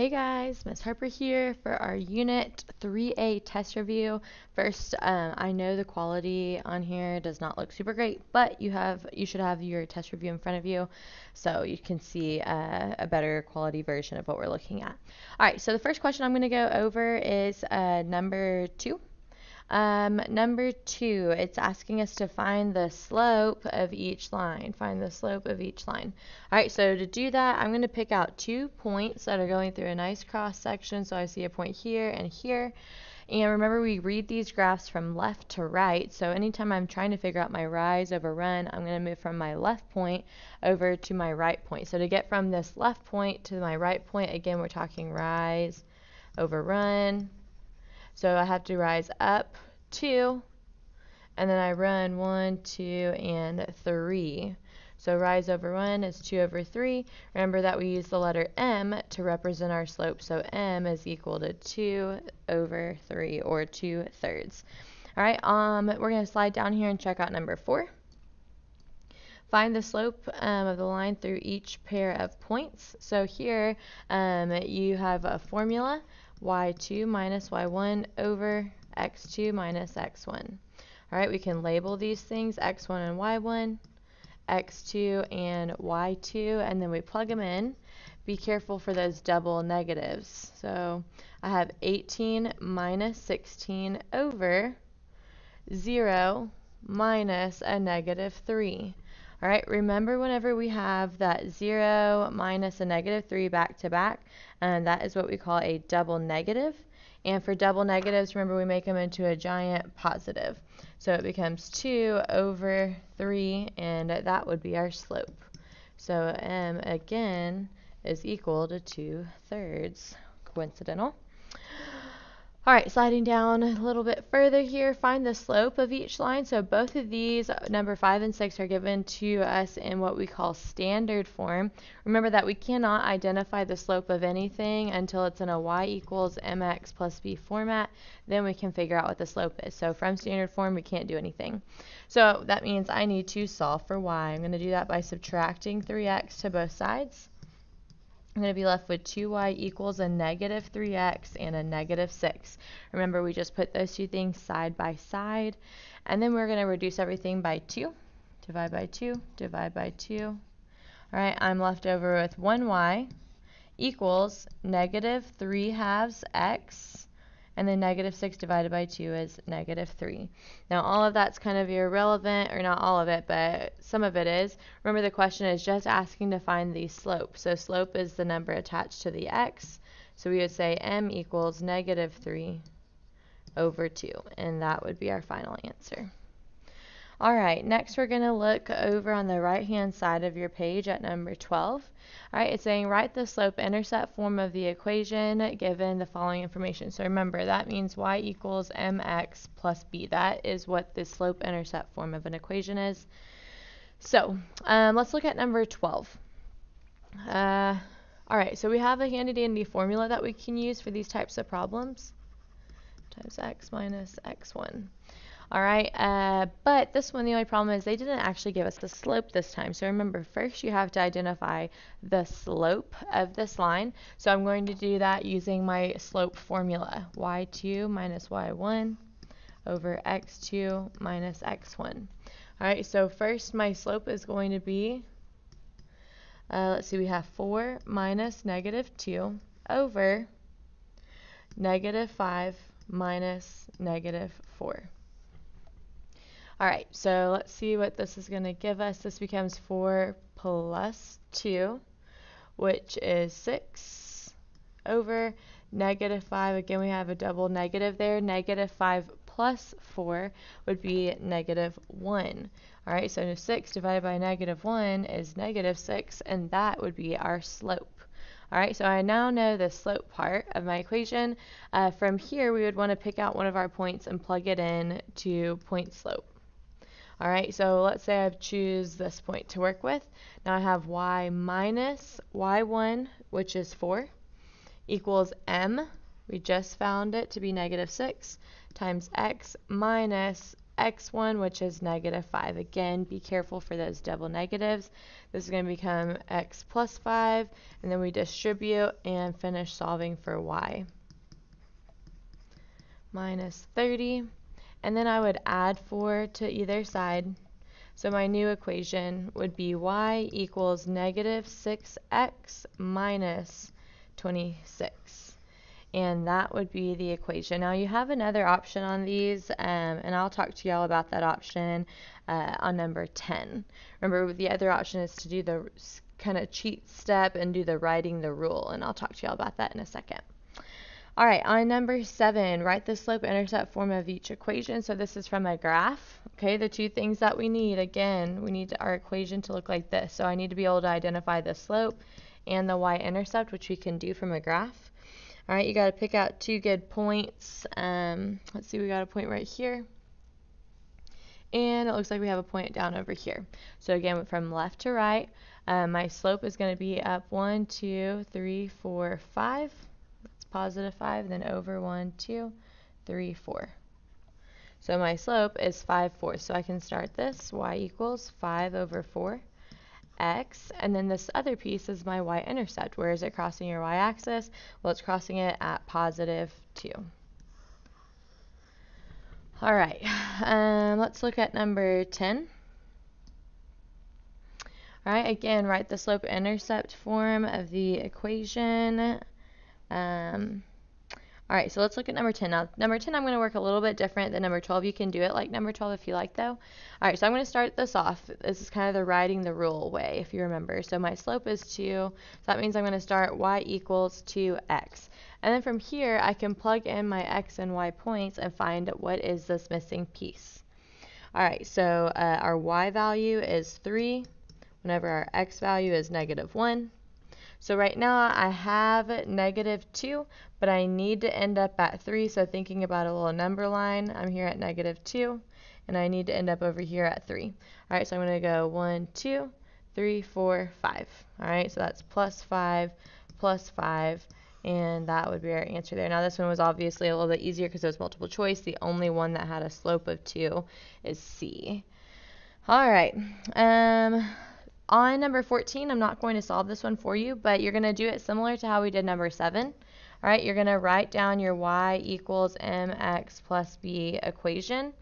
Hey guys, Miss Harper here for our Unit 3A test review. First, I know the quality on here does not look super great, but you should have your test review in front of you so you can see a better quality version of what we're looking at. All right, so the first question I'm going to go over is number 2. Number 2, it's asking us to find the slope of each line. Find the slope of each line. All right, so to do that, I'm going to pick out 2 points that are going through a nice cross section. So I see a point here and here. And remember, we read these graphs from left to right. So anytime I'm trying to figure out my rise over run, I'm going to move from my left point over to my right point. So to get from this left point to my right point, again, we're talking rise over run. So I have to rise up 2, and then I run 1, 2, and 3. So rise over run is 2 over 3. Remember that we use the letter m to represent our slope, so m is equal to 2 over 3, or 2/3. All right, we're going to slide down here and check out number 4. Find the slope of the line through each pair of points. So here you have a formula, y2 minus y1 over x2 minus x1. All right, we can label these things x1 and y1, x2 and y2, and then we plug them in. Be careful for those double negatives. So I have 18 minus 16 over 0 minus a negative 3. All right, remember whenever we have that 0 minus a negative 3 back to back, that is what we call a double negative. And for double negatives, remember we make them into a giant positive. So it becomes 2 over 3, and that would be our slope. So m, again, is equal to 2/3. Coincidental. All right, sliding down a little bit further here, find the slope of each line. So both of these, number 5 and 6, are given to us in what we call standard form. Remember that we cannot identify the slope of anything until it's in a y equals mx plus b format. Then we can figure out what the slope is. So from standard form, we can't do anything. So that means I need to solve for y. I'm going to do that by subtracting 3x to both sides. I'm going to be left with 2y equals a negative 3x and a negative 6. Remember, we just put those two things side by side. And then we're going to reduce everything by 2. Divide by 2, divide by 2. All right, I'm left over with 1y equals negative 3/2 x. And then negative 6 divided by 2 is negative 3. Now all of that's kind of irrelevant, or not all of it, but some of it is. Remember, the question is just asking to find the slope. So slope is the number attached to the x. So we would say m equals negative 3 over 2. And that would be our final answer. All right, next we're going to look over on the right-hand side of your page at number 12. All right, it's saying write the slope-intercept form of the equation given the following information. So remember, that means y equals mx plus b. That is what the slope-intercept form of an equation is. So let's look at number 12. All right, so we have a handy-dandy formula that we can use for these types of problems. Times x minus x1. All right, but this one, the only problem is they didn't actually give us the slope this time. So remember, first you have to identify the slope of this line. So I'm going to do that using my slope formula, y2 minus y1 over x2 minus x1. All right, so first my slope is going to be, let's see, we have 4 minus negative 2 over negative 5 minus negative 4. All right, so let's see what this is going to give us. This becomes 4 plus 2, which is 6 over negative 5. Again, we have a double negative there. Negative 5 plus 4 would be negative 1. All right, so 6 divided by negative 1 is negative 6, and that would be our slope. All right, so I now know the slope part of my equation. From here, we would want to pick out one of our points and plug it in to point slope. All right, so let's say I choose this point to work with. Now I have y minus y1, which is 4, equals m, we just found it to be negative 6, times x minus x1, which is negative 5. Again, be careful for those double negatives. This is going to become x plus 5, and then we distribute and finish solving for y. Minus 30, and then I would add 4 to either side. So my new equation would be y equals negative 6x minus 26. And that would be the equation. Now you have another option on these, and I'll talk to y'all about that option on number 10. Remember, the other option is to do the kind of cheat step and do the writing the rule, and I'll talk to y'all about that in a second. All right, on number 7, write the slope-intercept form of each equation. So this is from a graph. Okay, the two things that we need, again, we need our equation to look like this. So I need to be able to identify the slope and the y-intercept, which we can do from a graph. All right, you got to pick out 2 good points. Let's see, we got a point right here. And it looks like we have a point down over here. So again, from left to right, my slope is going to be up 1, 2, 3, 4, 5. That's positive 5, then over 1, 2, 3, 4. So my slope is 5/4. So I can start this, y equals 5 over 4. X, and then this other piece is my y-intercept. Where is it crossing your y-axis? Well, it's crossing it at positive 2. All right, let's look at number 10. All right, again, write the slope-intercept form of the equation. All right, so let's look at number 10. Now, number 10, I'm going to work a little bit different than number 12. You can do it like number 12 if you like, though. All right, so I'm going to start this off. This is kind of the writing the rule way, if you remember. So my slope is 2, so that means I'm going to start y equals 2x. And then from here, I can plug in my x and y points and find what is this missing piece. All right, so our y value is 3, whenever our x value is negative 1. So right now I have negative 2, but I need to end up at 3. So thinking about a little number line, I'm here at negative 2, and I need to end up over here at 3. All right, so I'm going to go 1, 2, 3, 4, 5. All right, so that's plus 5, and that would be our answer there. Now this one was obviously a little bit easier because it was multiple choice. The only one that had a slope of 2 is C. All right. On number 14, I'm not going to solve this one for you, but you're going to do it similar to how we did number 7. All right, you're going to write down your y equals mx plus b equation.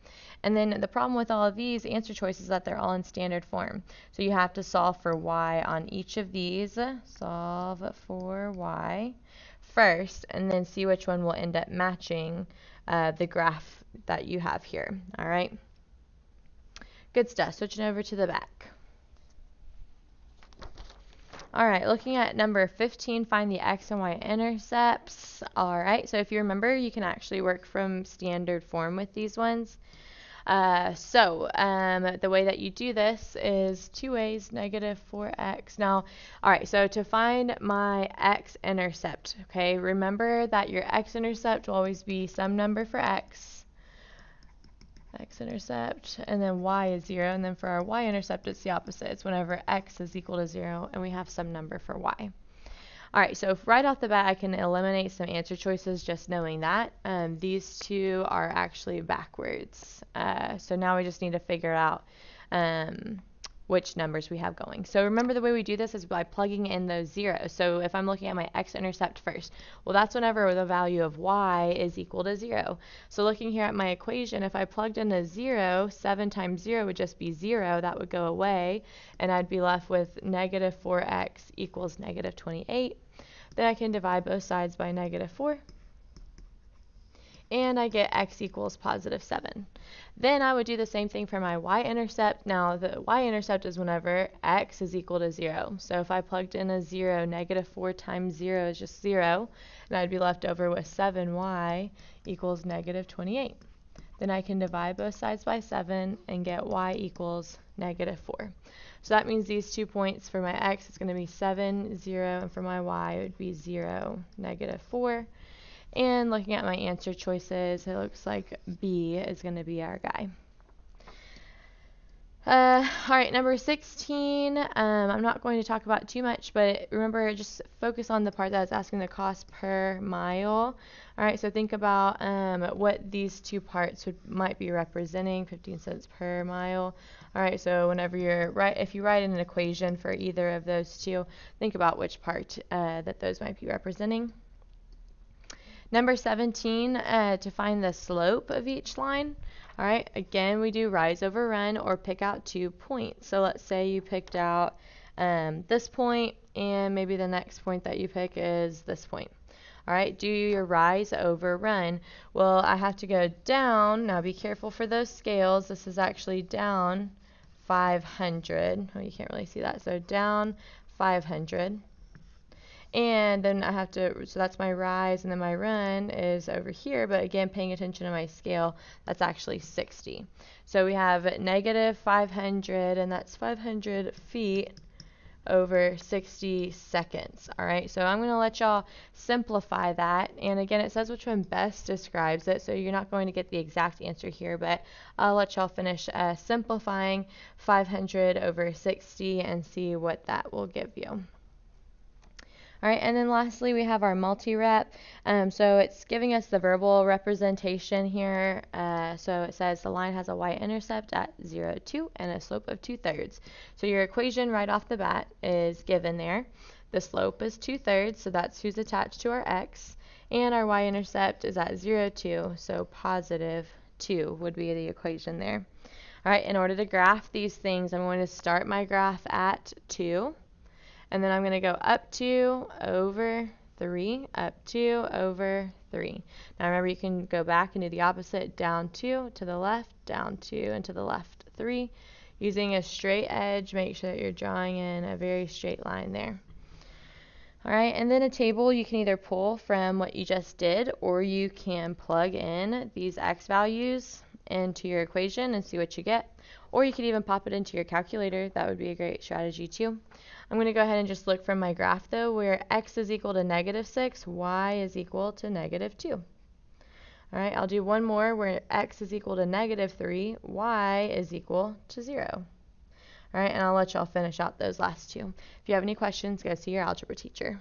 And then the problem with all of these answer choices is that they're all in standard form. So you have to solve for y on each of these. Solve for y first, and then see which one will end up matching the graph that you have here. All right. Good stuff. Switching over to the back. All right, looking at number 15, find the x and y intercepts. All right, so if you remember, you can actually work from standard form with these ones. The way that you do this is 2 ways, negative 4x. Now, all right, so to find my x-intercept, okay, remember that your x-intercept will always be some number for x-intercept, and then y is 0, and then for our y-intercept it's the opposite. It's whenever x is equal to 0 and we have some number for y. Alright, so right off the bat I can eliminate some answer choices just knowing that. These two are actually backwards. So now we just need to figure out which numbers we have going. So remember the way we do this is by plugging in those zeros. So if I'm looking at my x-intercept first, well that's whenever the value of y is equal to 0. So looking here at my equation, if I plugged in a 0, 7 times 0 would just be 0. That would go away, and I'd be left with negative 4x equals negative 28. Then I can divide both sides by negative 4. And I get x equals positive 7. Then I would do the same thing for my y-intercept. Now the y-intercept is whenever x is equal to 0. So if I plugged in a 0, negative 4 times 0 is just 0, and I'd be left over with 7y equals negative 28. Then I can divide both sides by 7 and get y equals negative 4. So that means these 2 points for my x is going to be 7, 0, and for my y it would be 0, negative 4. And looking at my answer choices, it looks like B is going to be our guy. All right, number 16. I'm not going to talk about too much, but remember, just focus on the part that's asking the cost per mile. All right, so think about what these two parts might be representing, 15 cents per mile. All right, so whenever if you write in an equation for either of those two, think about which part that those might be representing. Number 17, to find the slope of each line. All right, again, we do rise over run or pick out 2 points. So let's say you picked out this point, and maybe the next point that you pick is this point. All right, do your rise over run. Well, I have to go down. Now be careful for those scales. This is actually down 500. Oh, you can't really see that. So down 500. And then I have to, so that's my rise, and then my run is over here, but again, paying attention to my scale, that's actually 60. So we have negative 500, and that's 500 feet over 60 seconds. All right, so I'm going to let y'all simplify that. And again, it says which one best describes it, so you're not going to get the exact answer here, but I'll let y'all finish simplifying 500 over 60 and see what that will give you. All right, and then lastly, we have our multi-rep. So it's giving us the verbal representation here. So it says the line has a y-intercept at 0, 2 and a slope of 2/3. So your equation right off the bat is given there. The slope is 2/3, so that's who's attached to our x. And our y-intercept is at 0, 2, so positive 2 would be the equation there. All right, in order to graph these things, I'm going to start my graph at 2. And then I'm going to go up 2 over 3, up 2 over 3. Now remember, you can go back and do the opposite, down 2 to the left, down 2 and to the left 3. Using a straight edge, make sure that you're drawing in a very straight line there. All right, and then a table you can either pull from what you just did, or you can plug in these x values into your equation and see what you get. Or you could even pop it into your calculator. That would be a great strategy too. I'm going to go ahead and just look from my graph though, where x is equal to -6, y is equal to -2. All right, I'll do one more where x is equal to -3, y is equal to 0. All right, and I'll let y'all finish out those last two. If you have any questions, go see your algebra teacher.